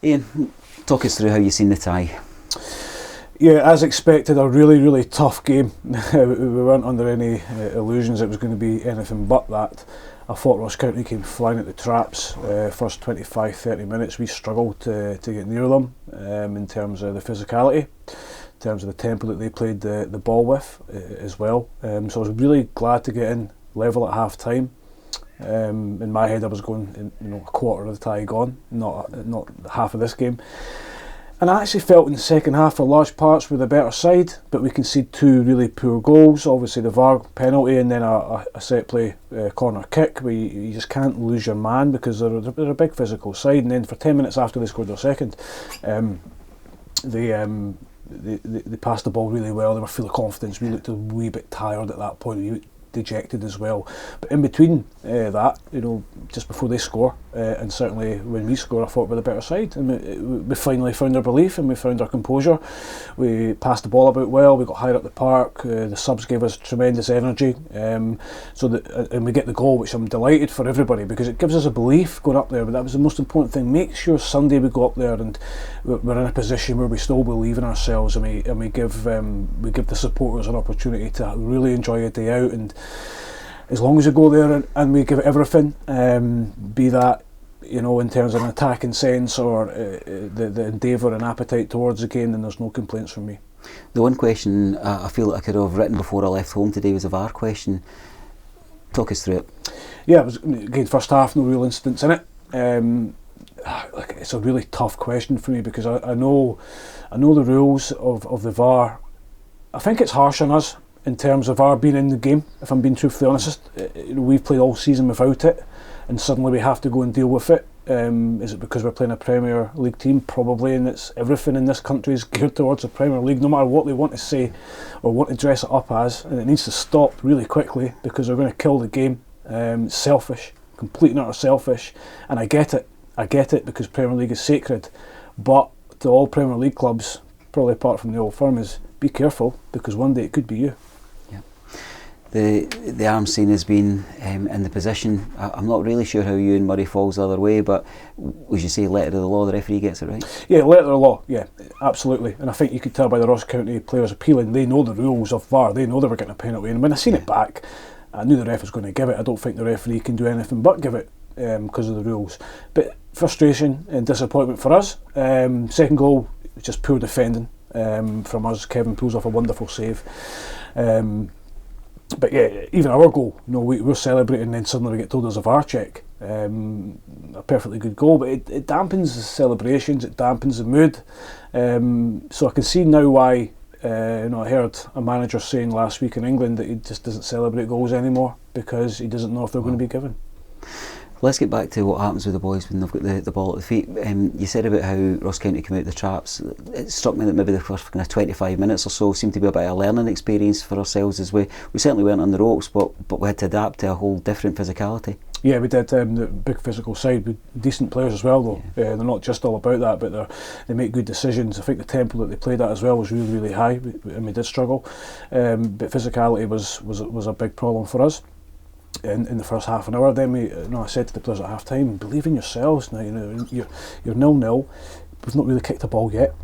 Ian, talk us through how you've seen the tie. Yeah, as expected, a really tough game. We weren't under any illusions it was going to be anything but that. I thought Ross County came flying at the traps. First 25-30 minutes we struggled to get near them in terms of the physicality, in terms of the tempo that they played the ball with as well. So I was really glad to get in level at half time. In my head I was going, a quarter of the tie gone, not half of this game. And I actually felt in the second half for large parts we're the better side, but we conceded 2 really poor goals. Obviously the VAR penalty and then a set play corner kick where you just can't lose your man because they're a big physical side. And then for 10 minutes after they scored their second, they passed the ball really well. They were full of confidence. We looked a wee bit tired at that point. Dejected as well, but in between that, just before they score and certainly when we score, I thought we're the better side, and we finally found our belief and we found our composure. We passed the ball about well, we got higher up the park, the subs gave us tremendous energy, and we get the goal, which I'm delighted for everybody because it gives us a belief going up there. But that was the most important thing. Make sure Sunday we go up there and we're in a position where we still believe in ourselves, and we give the supporters an opportunity to really enjoy a day out. And as long as we go there and we give it everything, be that in terms of an attacking sense or the endeavour and appetite towards the game, then there's no complaints from me. The one question I feel like I could have written before I left home today was a VAR question. Talk us through it. Yeah, it was, again, first half, no real incidents in it. It's a really tough question for me because I know the rules of the VAR. I think it's harsh on us in terms of VAR being in the game, if I'm being truthfully honest. We've played all season without it and suddenly we have to go and deal with it. Is it because we're playing a Premier League team? Probably, and it's everything in this country is geared towards the Premier League, no matter what they want to say or want to dress it up as, and it needs to stop really quickly because they're going to kill the game. It's selfish, complete and utter selfish, and I get it because Premier League is sacred, but to all Premier League clubs, probably apart from the Old Firm, is be careful because one day it could be you. The arm scene has been in the position. I'm not really sure how Ewan Murray falls the other way, but would you say letter of the law, the referee gets it right? Yeah, letter of the law, yeah, absolutely. And I think you could tell by the Ross County players appealing, they know the rules of VAR, they know they were getting a penalty, and when I seen it back, I knew the ref was going to give it. I don't think the referee can do anything but give it because of the rules. But frustration and disappointment for us. Second goal, just poor defending from us. Kevin pulls off a wonderful save. But yeah, even our goal, we're celebrating and then suddenly we get told there's a VAR check. A perfectly good goal, but it dampens the celebrations, it dampens the mood. So I can see now why, I heard a manager saying last week in England that he just doesn't celebrate goals anymore because he doesn't know if they're going to be given. Let's get back to what happens with the boys when they've got the ball at the feet. You said about how Ross County came out the traps. It struck me that maybe the first kind of 25 minutes or so seemed to be a bit of a learning experience for ourselves, as we certainly weren't on the ropes, but we had to adapt to a whole different physicality. Yeah, we did. The big physical side with decent players as well, though. Yeah. They're not just all about that, but they make good decisions. I think the tempo that they played at as well was really high, and we did struggle. But physicality was a big problem for us. In the first half an hour, then I said to the players at half time, believe in yourselves now. You're 0-0. We've not really kicked a ball yet.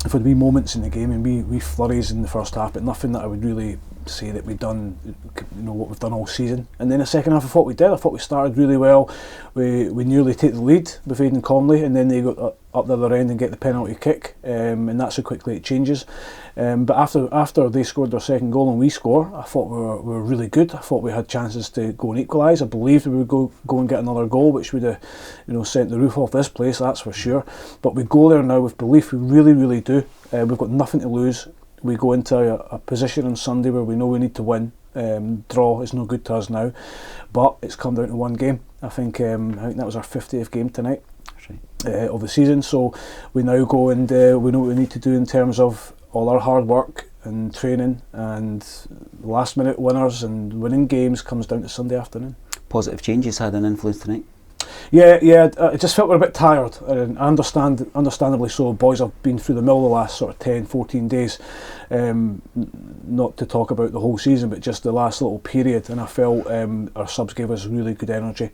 There would be moments in the game and we flurries in the first half, but nothing that I would really say that we've done, what we've done all season. And then the second half, I thought we did. I thought we started really well. We nearly take the lead with Aidan Conley, and then they got up the other end and get the penalty kick, and that's how quickly it changes. But after they scored their second goal and we score, I thought we were really good. I thought we had chances to go and equalise. I believed we would go and get another goal, which would have sent the roof off this place, that's for sure. But we go there now with belief. We really do. We've got nothing to lose. We go into a position on Sunday where we know we need to win. Draw is no good to us now, but it's come down to one game. I think that was our 50th game tonight of the season. So we now go and we know what we need to do in terms of all our hard work and training, and last minute winners and winning games comes down to Sunday afternoon. Positive changes had an influence tonight? Yeah, I just felt we're a bit tired, and understandably so. Boys have been through the mill the last sort of 10, 14 days, not to talk about the whole season, but just the last little period, and I felt our subs gave us really good energy.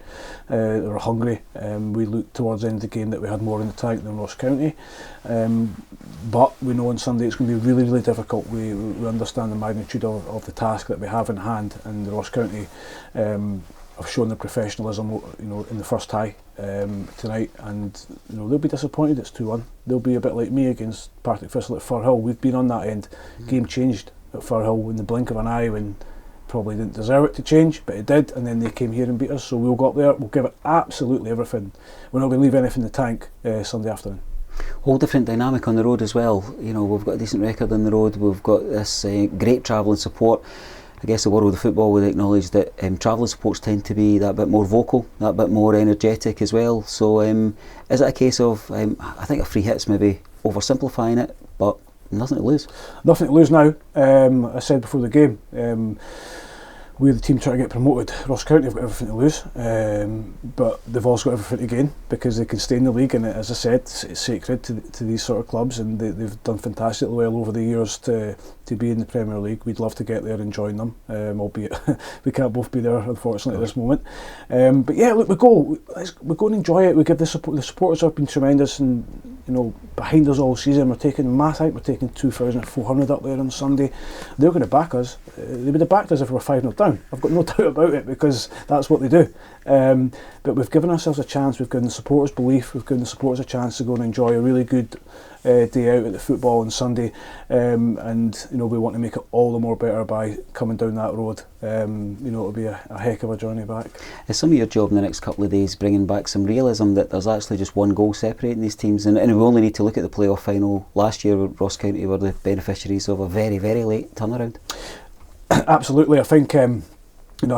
They were hungry. We looked towards the end of the game that we had more in the tank than Ross County, but we know on Sunday it's going to be really, really difficult. We understand the magnitude of the task that we have in hand, and the Ross County have shown their professionalism, in the first tie tonight, and they'll be disappointed it's 2-1. They'll be a bit like me against Partick Thistle at Firhill. We've been on that end. Game changed at Firhill in the blink of an eye when probably didn't deserve it to change, but it did, and then they came here and beat us. So we'll go up there, we'll give it absolutely everything. We're not going to leave anything in the tank Sunday afternoon. Whole different dynamic on the road as well. We've got a decent record on the road. We've got this great travelling support. I guess the world of football would acknowledge that travelling supports tend to be that bit more vocal, that bit more energetic as well. So is it a case of, I think a free hit's maybe oversimplifying it, but nothing to lose? Nothing to lose now. I said before the game, we're the team trying to get promoted. Ross County have got everything to lose, but they've also got everything to gain because they can stay in the league, and as I said, it's sacred to these sort of clubs, and they've done fantastically well over the years to be in the Premier League. We'd love to get there and join them, albeit we can't both be there unfortunately at this moment. But yeah, look, we go and enjoy it. We give the support. The supporters have been tremendous, and behind us all season. We're taking 2,400 up there on Sunday. They're going to back us. They would have backed us if we were 5-0 down. I've got no doubt about it, because that's what they do. But we've given ourselves a chance. We've given the supporters belief. We've given the supporters a chance to go and enjoy a really good day out at the football on Sunday, and we want to make it all the more better by coming down that road. It'll be a heck of a journey back. Is some of your job in the next couple of days bringing back some realism that there's actually just one goal separating these teams, and we only need to look at the play-off final last year where Ross County were the beneficiaries of a very, very late turnaround? Absolutely. I think I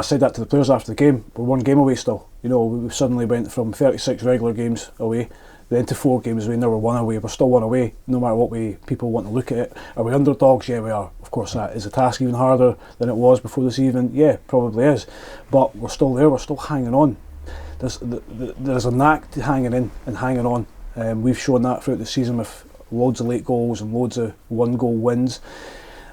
said that to the players after the game. We're one game away still. We suddenly went from 36 regular games away then to 4 games away. Now we're 1 away. We're still 1 away, no matter what way people want to look at it. Are we underdogs? Yeah, we are. Of course, that is a task even harder than it was before this evening. Yeah, probably is. But we're still there. We're still hanging on. There's a knack to hanging in and hanging on. We've shown that throughout the season with loads of late goals and loads of 1-goal wins.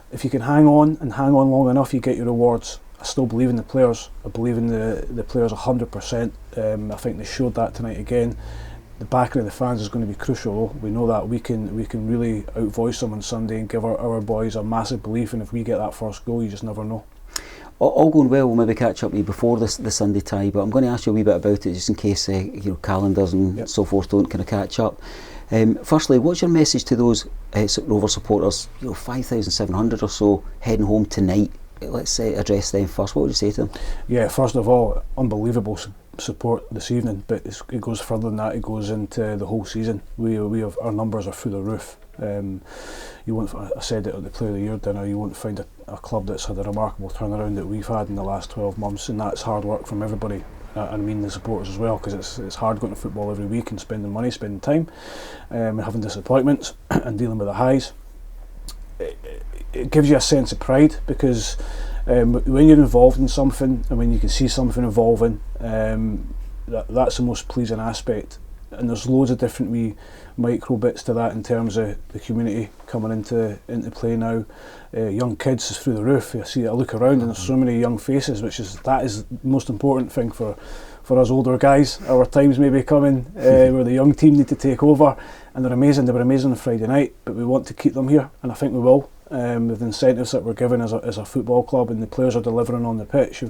If you can hang on and hang on long enough, you get your rewards. I still believe in the players. I believe in the players 100%. I think they showed that tonight again. The backing of the fans is going to be crucial, though. We know that we can really outvoice them on Sunday and give our boys a massive belief, and if we get that first goal, you just never know. All going well, we'll maybe catch up with you before the Sunday tie, but I'm going to ask you a wee bit about it just in case calendars and so forth don't kind of catch up. Firstly, what's your message to those Rovers supporters, 5,700 or so heading home tonight? Let's address them first. What would you say to them? Yeah, first of all, unbelievable support this evening, but it goes further than that. It goes into the whole season. We have, our numbers are through the roof. You won't. I said it at the Player of the Year dinner. You won't find a club that's had a remarkable turnaround that we've had in the last 12 months, and that's hard work from everybody. I mean the supporters as well, because it's hard going to football every week and spending money, spending time, and having disappointments and dealing with the highs. It gives you a sense of pride, because when you're involved in something and when you can see something evolving, that's the most pleasing aspect. And there's loads of different wee micro bits to that in terms of the community coming into play now. Young kids is through the roof. I look around and there's so many young faces, that is the most important thing for us older guys. Our times may be coming where the young team need to take over, and they're amazing. They were amazing on Friday night, but we want to keep them here, and I think we will. With the incentives that we're given as a football club, and the players are delivering on the pitch,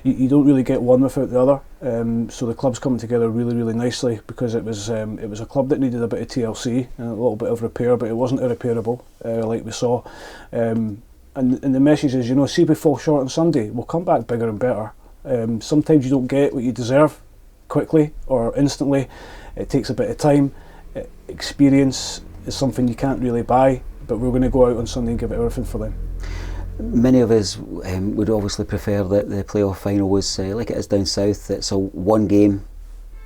you don't really get one without the other. So the club's coming together really, really nicely, because it was a club that needed a bit of TLC and a little bit of repair, but it wasn't irreparable like we saw. And the message is, see if we fall short on Sunday, we'll come back bigger and better. Sometimes you don't get what you deserve quickly or instantly. It takes a bit of time. Experience is something you can't really buy, but we're going to go out on Sunday and give it everything for them. Many of us would obviously prefer that the play-off final was like it is down south. It's a one game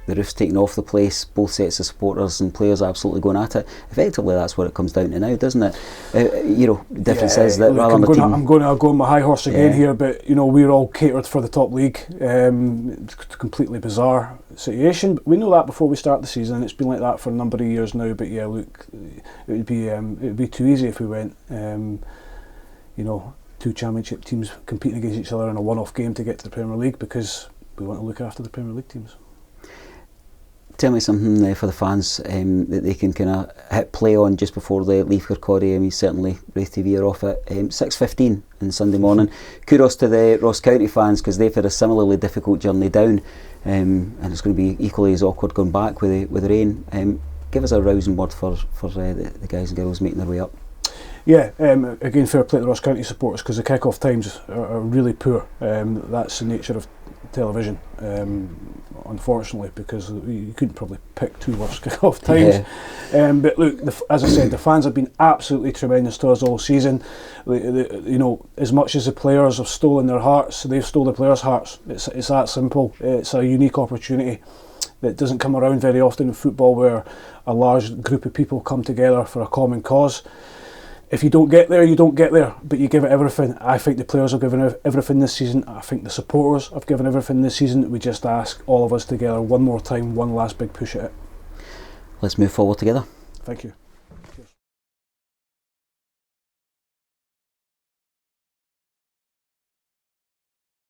the roof's taken off the place, both sets of supporters and players absolutely going at it. Effectively, that's what it comes down to now, doesn't it? Difference is that rather than I'm going to go on my high horse again here, but we're all catered for the top league. It's a completely bizarre situation. But we know that before we start the season, and it's been like that for a number of years now. But yeah, look, it would be too easy if we went, two Championship teams competing against each other in a one-off game to get to the Premier League, because we want to look after the Premier League teams. Tell me something for the fans that they can kind of hit play on just before they leave Kirkcaldy. Certainly RaithTV are off at 6:15 on Sunday morning. Kudos to the Ross County fans, because they've had a similarly difficult journey down, and it's going to be equally as awkward going back with the rain. Give us a rousing word for the guys and girls making their way up. Yeah, again, fair play to the Ross County supporters, because the kick-off times are really poor. That's the nature of television, unfortunately, because you couldn't probably pick two worse kick-off times. Yeah. But look, as I said, the fans have been absolutely tremendous to us all season. As much as the players have stolen their hearts, they've stolen the players' hearts. It's that simple. It's a unique opportunity that doesn't come around very often in football, where a large group of people come together for a common cause. If you don't get there, you don't get there, but you give it everything. I think the players have given everything this season. I think the supporters have given everything this season. We just ask all of us together one more time, one last big push at it. Let's move forward together. Thank you.